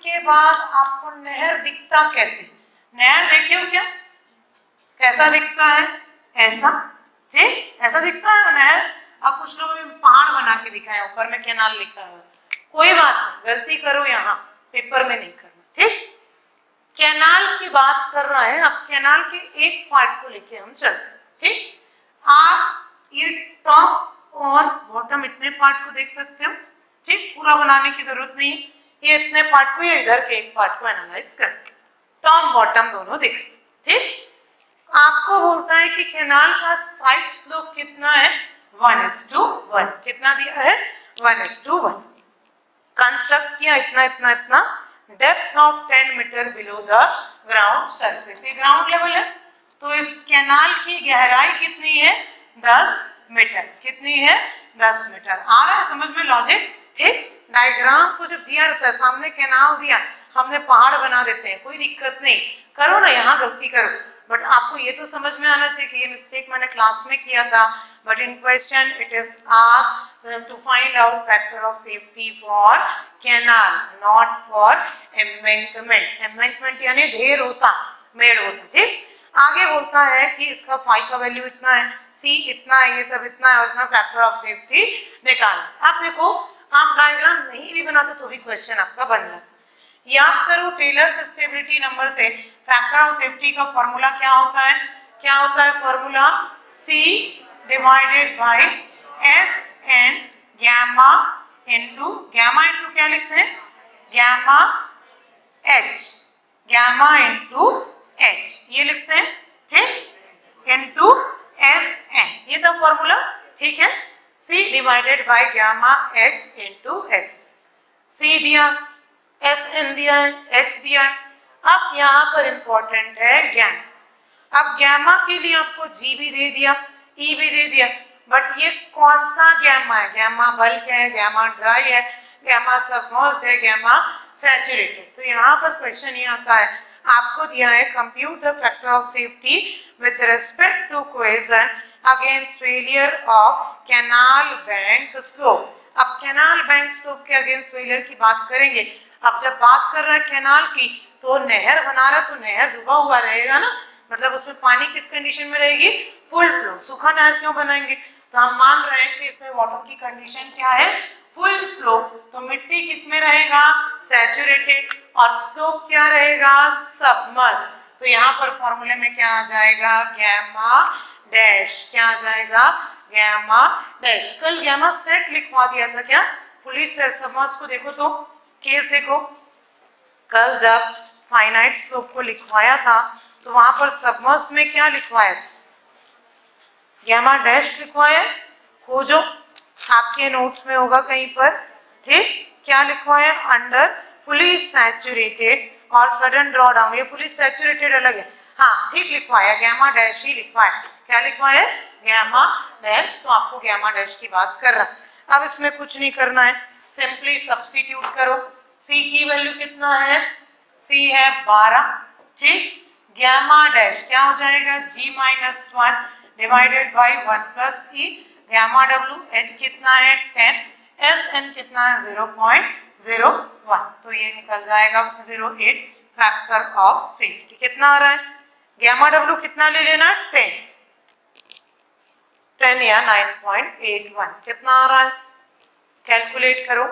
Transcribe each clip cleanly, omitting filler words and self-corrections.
उसके बाद आपको नहर दिखता कैसे? नहर देखिए क्या कैसा दिखता है, ऐसा, ठीक ऐसा दिखता है नहर। अब कुछ लोगों ने पहाड़ बना के दिखाया, ऊपर में कैनाल लिखा है, कोई बात नहीं, गलती करो यहाँ पेपर में नहीं करना, ठीक। कैनाल की बात कर रहा है, अब कैनाल के एक पार्ट को लेके हम चलते हैं, ठीक। आप ये टॉप और बॉटम इतने पार्ट को देख सकते हो, ठीक, पूरा बनाने की जरूरत नहीं है, ये इतने पार्ट को या इधर के एक पार्ट को एनालाइज कर, टॉप बॉटम दोनों देख, ठीक। आपको बोलता है कि कैनाल का साइड स्लोप कितना है, 1:1, कितना दिया है, 1:1। कंस्ट्रक्ट किया इतना इतना इतना, depth of 10 metre below the ground surface, ये ग्राउंड लेवल है, तो इस कैनाल की गहराई कितनी है, 10 मीटर, कितनी है, 10 मीटर। आ रहा है समझ में लॉजिक, ठीक। डायग्राम को जब दिया रहता है, सामने कैनाल दिया, हमने पहाड़ बना देते हैं, कोई दिक्कत नहीं, करो ना, यहाँ गलती करो, बट आपको ये तो समझ में आना चाहिए कि ये मिस्टेक मैंने क्लास में किया था, but in question it is asked to find out factor of safety for canal, not for embankment. Embankment यानी ढेर होता, मेड़ होता, ठीक। आगे बोलता है कि इसका फाई का वैल्यू इतना है, सी इतना है, ये सब इतना है, और इसमें फैक्टर ऑफ सेफ्टी निकालना। आप देखो, आप डायग्राम नहीं भी बनाते तो भी क्वेश्चन आपका बन जाता। याद करो टेलर्स स्टेबिलिटी नंबर से फैक्टर ऑफ सेफ्टी का फॉर्मूला क्या होता है, क्या होता है फॉर्मूला, C divided by S N gamma into, gamma into क्या लिखते हैं, gamma H, gamma into H ये लिखते हैं, ठीक, इनटू एस एन, ये था फॉर्मूला, ठीक है। C divided by gamma H into S, C दिया, एस एन दिया है, एच दिया है। अब यहाँ पर इंपॉर्टेंट है गैमा। अब गैमा के लिए आपको जी भी दे दिया, ई भी दे दिया, बट ये कौन सा गैमा है, गैमा बल्क है, गैमा ड्राई है, गैमा सबमर्ज्ड है, गैमा सैचुरेटेड। तो यहाँ पर क्वेश्चन ये आता है, आपको दिया है compute the factor of safety with respect to cohesion against failure of canal bank slope. अब कैनाल बैंक स्लोप के अगेंस्ट फेलियर की बात करेंगे। अब जब बात कर रहा है कैनाल की, तो नहर बना रहा है, तो नहर डूबा हुआ रहेगा ना, मतलब उसमें पानी किस कंडीशन में रहेगी, फुल फ्लो। सूखा नहर क्यों बनाएंगे, तो हम मान रहे हैं कि इसमें वाटर की कंडीशन क्या है, फुल फ्लो, तो मिट्टी किस में रहेगा, सैचुरेटेड, और स्लोप क्या रहेगा, सबमर्ज। तो यहाँ पर फॉर्मूले में क्या आ जाएगा, गैमा डैश, क्या आ जाएगा, गैमा डैश। कल गैमा सेट लिखवा दिया था क्या, पुलिस सबमर्ज को देखो तो केस देखो, कल जब फाइनाइट स्लोप को लिखवाया था तो वहां पर सबमर्ज्ड में क्या लिखवाया था, गैमा डैश लिखवाया, खोजो आपके नोट्स में होगा कहीं पर, ठीक, क्या लिखवाया, अंडर फुली सैचुरेटेड और सडन ड्रॉ डाउन, ये फुली सैचुरेटेड अलग है, हाँ ठीक लिखवाया, गैमा डैश ही लिखवाया, क्या लिखवाया, गैमा डैश। तो आपको गैमा डैश की बात कर रहा। अब इसमें कुछ नहीं करना है, सिंपली सब्स्टिट्यूट करो। C की वैल्यू कितना है, C है 12, ठीक, गैमा डैश क्या हो जाएगा, G-1 divided by 1 plus E, gamma W H कितना है 10, SN कितना है 0.01, तो ये निकल जाएगा 08 फैक्टर ऑफ सेफ्टी। कितना आ रहा है, गैमा W कितना ले लेना, 10 या 9.81, कितना आ रहा है, कैलकुलेट करो,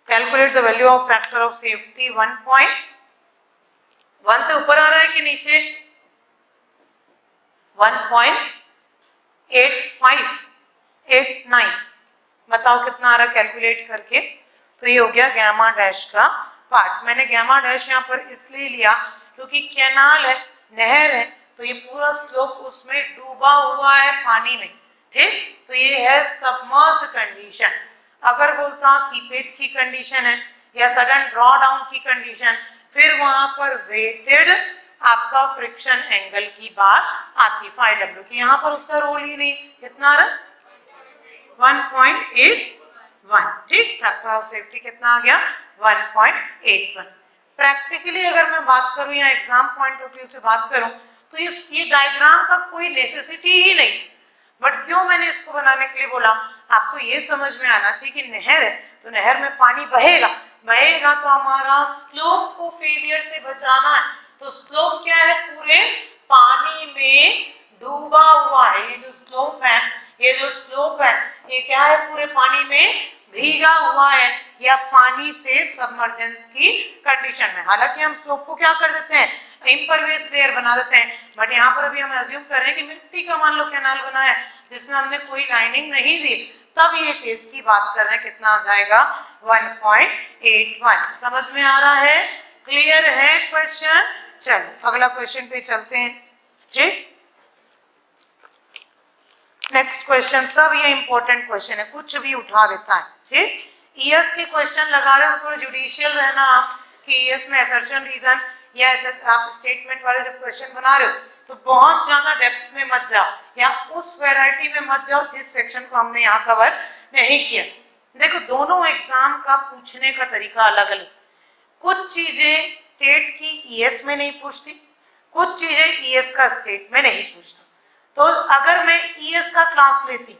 calculate the value of factor of safety. 1.1 से ऊपर आ रहा है कि नीचे, 1.8589, बताओ कितना आ रहा है कैलकुलेट करके। तो ये हो गया गैमा डैश का पार्ट। मैंने गैमा डैश यहाँ पर इसलिए लिया क्योंकि कैनाल है, नहर है, तो ये पूरा स्लोप उसमें डूबा हुआ है पानी में, ठीक, तो ये है सबमर्ज कंडीशन। अगर बोलता सीपेज की कंडीशन है या सडन ड्रॉ डाउन की कंडीशन, फिर वहां पर वेटेड आपका फ्रिक्शन एंगल की बात आती, φw की, यहाँ पर उसका रोल ही नहीं। कितना रहा, 1.81, ठीक, फैक्टर ऑफ सेफ्टी कितना आ गया, 1.81। प्रैक्टिकली अगर मैं बात करूं या एग्जाम पॉइंट ऑफ व्यू से बात करूं, तो ये डायग्राम का कोई नेसेसिटी ही नहीं, बट क्यों मैंने इसको बनाने के लिए बोला, आपको ये समझ में आना चाहिए कि नहर है तो नहर में पानी बहेगा, बहेगा तो हमारा स्लोप को फेलियर से बचाना है। तो स्लोप क्या है, पूरे पानी में डूबा हुआ है। ये जो स्लोप है, ये जो स्लोप है, ये क्या है, पूरे पानी में भीगा हुआ है, या पानी से सबमर्जेंस की कंडीशन में। हालांकि हम स्लोप को क्या कर देते हैं, इम्परवियस लेयर बना देते हैं, बट यहाँ पर अभी हम अज्यूम कर रहे हैं कि मिट्टी का मान लो कैनाल बना है जिसमें हमने कोई लाइनिंग नहीं दी, तब ये केस की बात कर रहे हैं। कितना आ जाएगा, 1.81। समझ में आ रहा है, क्लियर है क्वेश्चन? चलो अगला क्वेश्चन पे चलते हैं जी। नेक्स्ट क्वेश्चन, सब ये इंपॉर्टेंट क्वेश्चन है, कुछ भी उठा देता है जी। ईएस के क्वेश्चन लगा रहे हो, थोड़ा जुडिशियल रहना आप कि ईएस में असर्शन रीजन या आप स्टेटमेंट वाले जब क्वेश्चन बना रहे हो तो बहुत ज्यादा डेप्थ में मत जाओ, या उस वैरायटी में मत जाओ जिस सेक्शन को हमने यहाँ कवर नहीं किया। देखो दोनों एग्जाम का पूछने का तरीका अलग अलग, कुछ चीजें स्टेट की ईएस में नहीं पूछती, कुछ चीजें ईएस का स्टेट में नहीं पूछता। तो अगर मैं ईएस का क्लास लेती